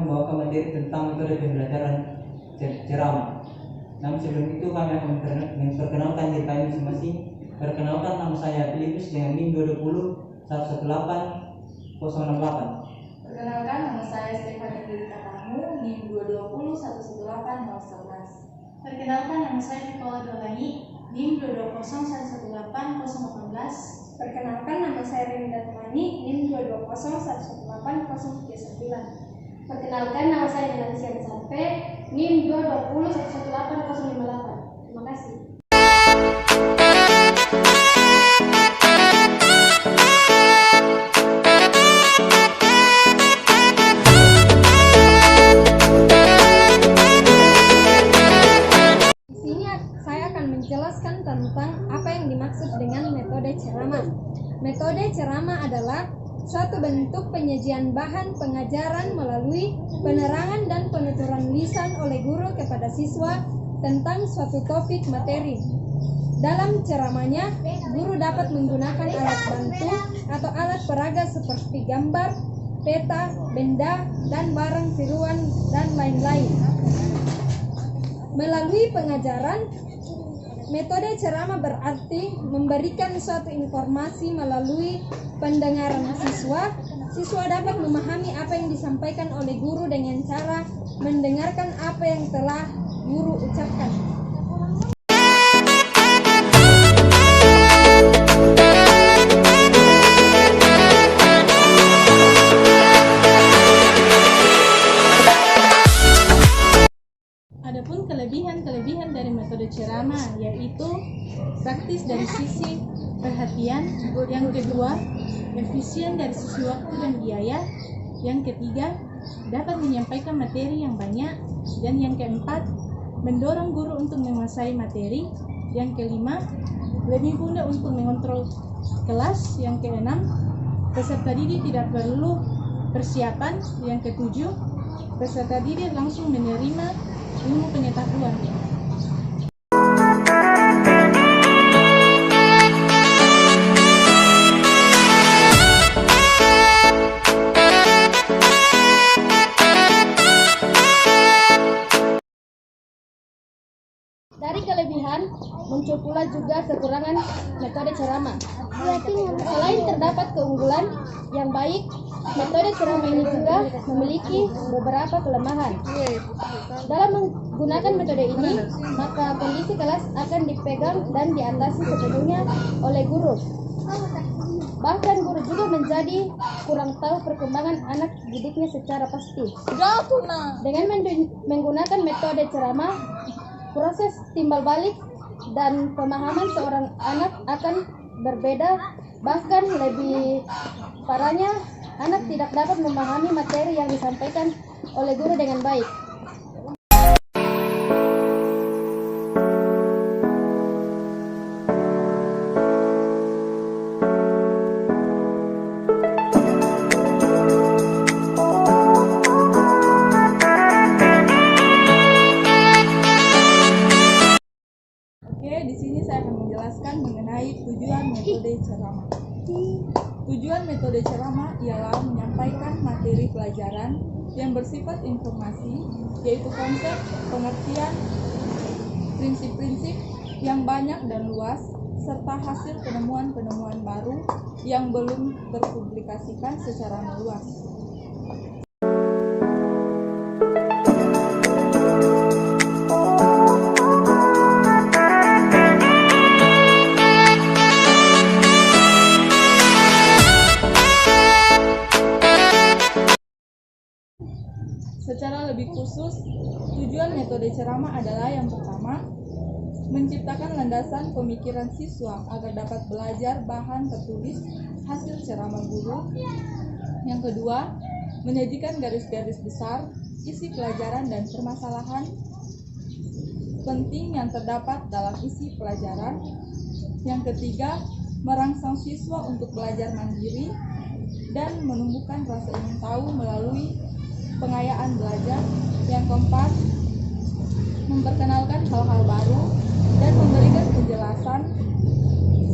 membawakan materi tentang metode pembelajaran ceramah. Namun sebelum itu kami akan memperkenalkan diri kami masing-masing. Perkenalkan, nama saya Filipus dengan NIM 220118068. Perkenalkan, nama saya Stefani Katamu, NIM 220118011. Perkenalkan, nama saya Nicola Dolani, NIM 220118018. Perkenalkan, nama saya Rinda Temani, NIM 220118039. Perkenalkan, nama saya Delansia Sampai, NIM 220118058. Terima kasih. Di sini saya akan menjelaskan tentang apa yang dimaksud dengan metode ceramah. Metode ceramah adalah suatu bentuk penyajian bahan pengajaran melalui penerangan dan penuturan lisan oleh guru kepada siswa tentang suatu topik materi. Dalam ceramahnya, guru dapat menggunakan alat bantu atau alat peraga seperti gambar, peta, benda, dan barang tiruan, dan lain-lain. Melalui pengajaran, metode ceramah berarti memberikan suatu informasi melalui pendengaran siswa. Siswa dapat memahami apa yang disampaikan oleh guru dengan cara mendengarkan apa yang telah guru ucapkan. Adapun kelebihan dari metode ceramah yaitu praktis dari sisi perhatian, yang kedua efisien dari sisi waktu dan biaya, yang ketiga dapat menyampaikan materi yang banyak, dan yang keempat mendorong guru untuk menguasai materi, yang kelima lebih mudah untuk mengontrol kelas, yang keenam peserta didik tidak perlu persiapan, yang ketujuh peserta didik langsung menerima ilmu pengetahuan. Dari kelebihan, muncul pula juga kekurangan metode ceramah. Selain terdapat keunggulan yang baik, metode ceramah ini juga memiliki beberapa kelemahan. Dalam menggunakan metode ini, maka kondisi kelas akan dipegang dan diatasi sepenuhnya oleh guru. Bahkan guru juga menjadi kurang tahu perkembangan anak didiknya secara pasti. Dengan menggunakan metode ceramah, proses timbal balik dan pemahaman seorang anak akan berbeda. Bahkan lebih parahnya, anak tidak dapat memahami materi yang disampaikan oleh guru dengan baik. Di sini saya akan menjelaskan mengenai tujuan metode ceramah. Tujuan metode ceramah ialah menyampaikan materi pelajaran yang bersifat informasi, yaitu konsep, pengertian, prinsip-prinsip yang banyak dan luas, serta hasil penemuan-penemuan baru yang belum terpublikasikan secara meluas. Secara lebih khusus, tujuan metode ceramah adalah yang pertama, menciptakan landasan pemikiran siswa agar dapat belajar bahan tertulis hasil ceramah guru. Yang kedua, menyajikan garis-garis besar, isi pelajaran dan permasalahan penting yang terdapat dalam isi pelajaran. Yang ketiga, merangsang siswa untuk belajar mandiri dan menumbuhkan rasa ingin tahu melalui pengayaan belajar. Yang keempat, memperkenalkan hal-hal baru dan memberikan penjelasan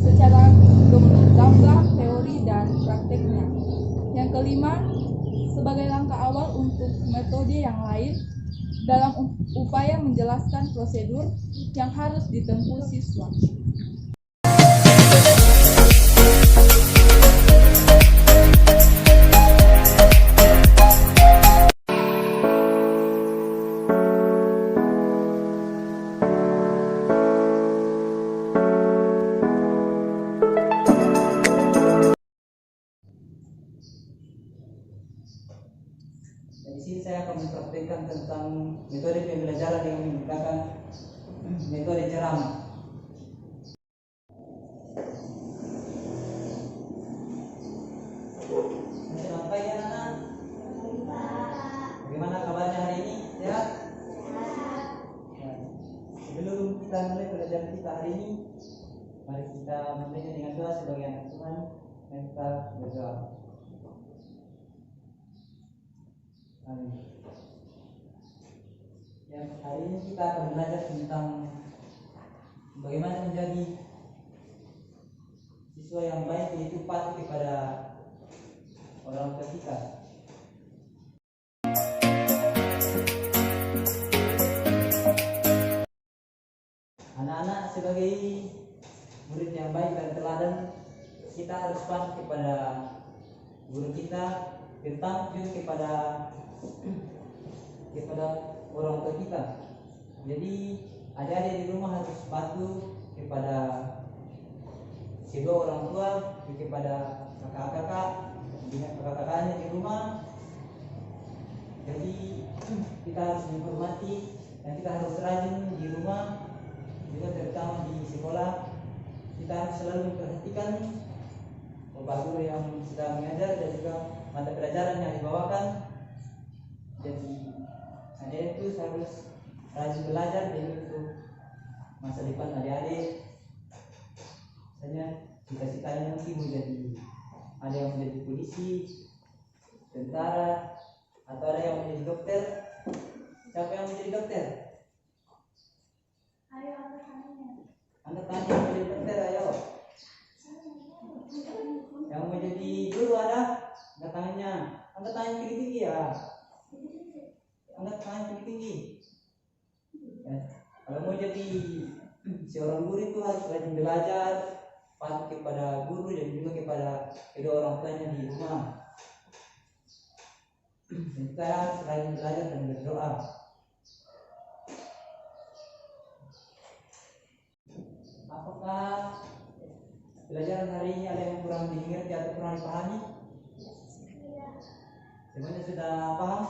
secara gamblang teori dan prakteknya. Yang kelima, sebagai langkah awal untuk metode yang lain dalam upaya menjelaskan prosedur yang harus ditempuh siswa. Di sini saya akan mempraktikkan tentang metode pembelajaran yang menggunakan metode ceramah. Selamat pagi anak-anak. Bagaimana kabarnya hari ini? Sehat? Ya. Sebelum kita mulai pelajaran kita hari ini, mari kita memulainya dengan doa sebagai anak Tuhan dan kita berdoa. Amin. Ya, hari ini kita akan belajar tentang bagaimana menjadi siswa yang baik, yaitu patuh kepada orang tua kita. Anak-anak, sebagai murid yang baik dan teladan, kita harus patuh kepada guru kita, terutama juga kepada orang tua kita. Jadi adik-adik di rumah harus patuh kepada kedua orang tua, kepada kakak-kakaknya di rumah. Jadi kita harus menghormati dan kita harus rajin di rumah, juga terutama di sekolah. Kita harus selalu memperhatikan bapak guru yang sedang mengajar dan juga mata pelajaran yang dibawakan. Jadi adik itu harus rajin belajar demi untuk masa depan adik-adik. Misalnya cita-citanya nanti menjadi, ada yang menjadi polisi, tentara, atau ada yang menjadi dokter. Siapa yang menjadi dokter? Ayo angkat tangan yang menjadi dokter, ayo. Yang menjadi guru ada? Angkat tangannya. Angkat tangan tinggi-tinggi ya. Angkat tangan tinggi-tinggi. Ya. Kalau mau jadi seorang guru itu harus rajin belajar, patuh kepada guru dan juga kepada kedua orang tuanya di rumah. Dan kita harus rajin belajar dan berdoa. Apakah pelajaran hari ini ada yang kurang dimengerti atau kurang dipahami? Semuanya sudah paham?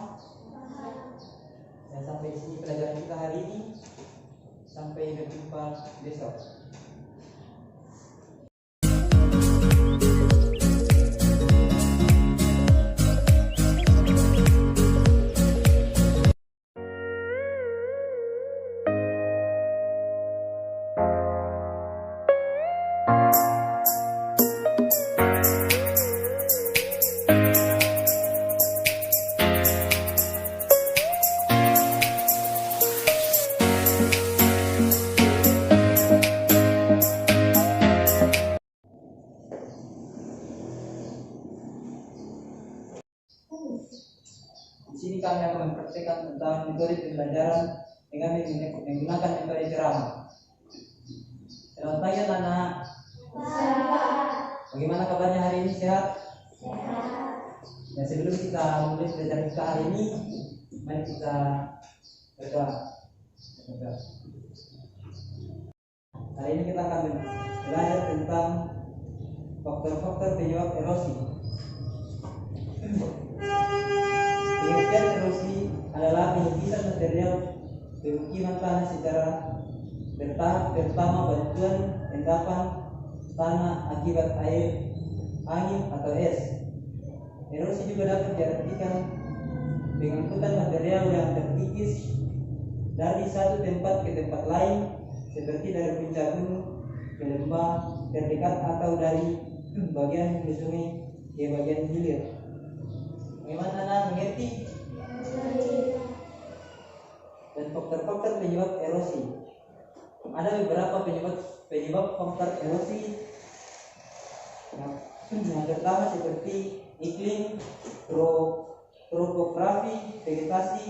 Dan sampai di sini pelajaran kita hari ini. Sampai berjumpa besok. Di sini kami akan mempraktikkan tentang metode pembelajaran dengan menggunakan metode ceramah. Selamat pagi anak-anak. Bagaimana kabarnya hari ini? Sehat? Ya, sebelum kita mulai pelajaran kita hari ini, mari kita berdoa. Hari ini kita akan belajar tentang faktor-faktor penyebab erosi. Pengertian erosi adalah penyepitan material pemukiman tanah secara bertahap, terutama bantuan endapan tanah akibat air, angin atau es. Erosi juga dapat diartikan pengangkutan material yang terkikis dari satu tempat ke tempat lain, seperti dari puncak gunung ke lembah terdekat atau dari bagian hulu sungai ke bagian hilir. Bagaimana anak mengerti? Dan faktor-faktor penyebab erosi. Ada beberapa penyebab faktor erosi. Yang pertama seperti iklim, topografi, vegetasi,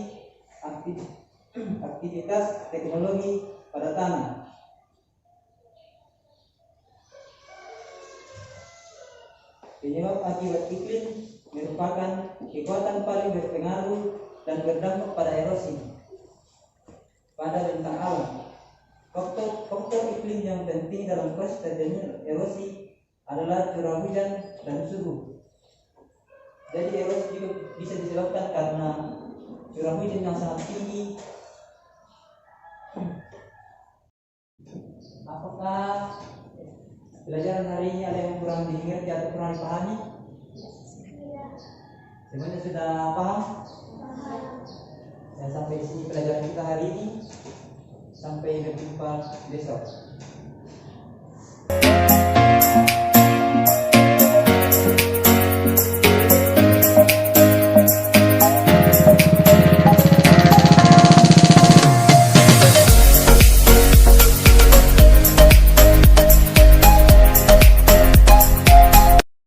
aktivitas teknologi pada tanah. Penyebab akibat iklim merupakan kekuatan paling berpengaruh dan berdampak pada erosi pada bentang alam. Faktor iklim yang penting dalam proses terjadinya erosi adalah curah hujan dan suhu. Jadi erosi juga bisa disebabkan karena curah hujan yang sangat tinggi. Apakah pelajaran hari ini ada yang kurang dimengerti atau kurang dipahami? Semuanya sudah paham? Ya, sampai di sini pelajaran kita hari ini. Sampai berjumpa besok.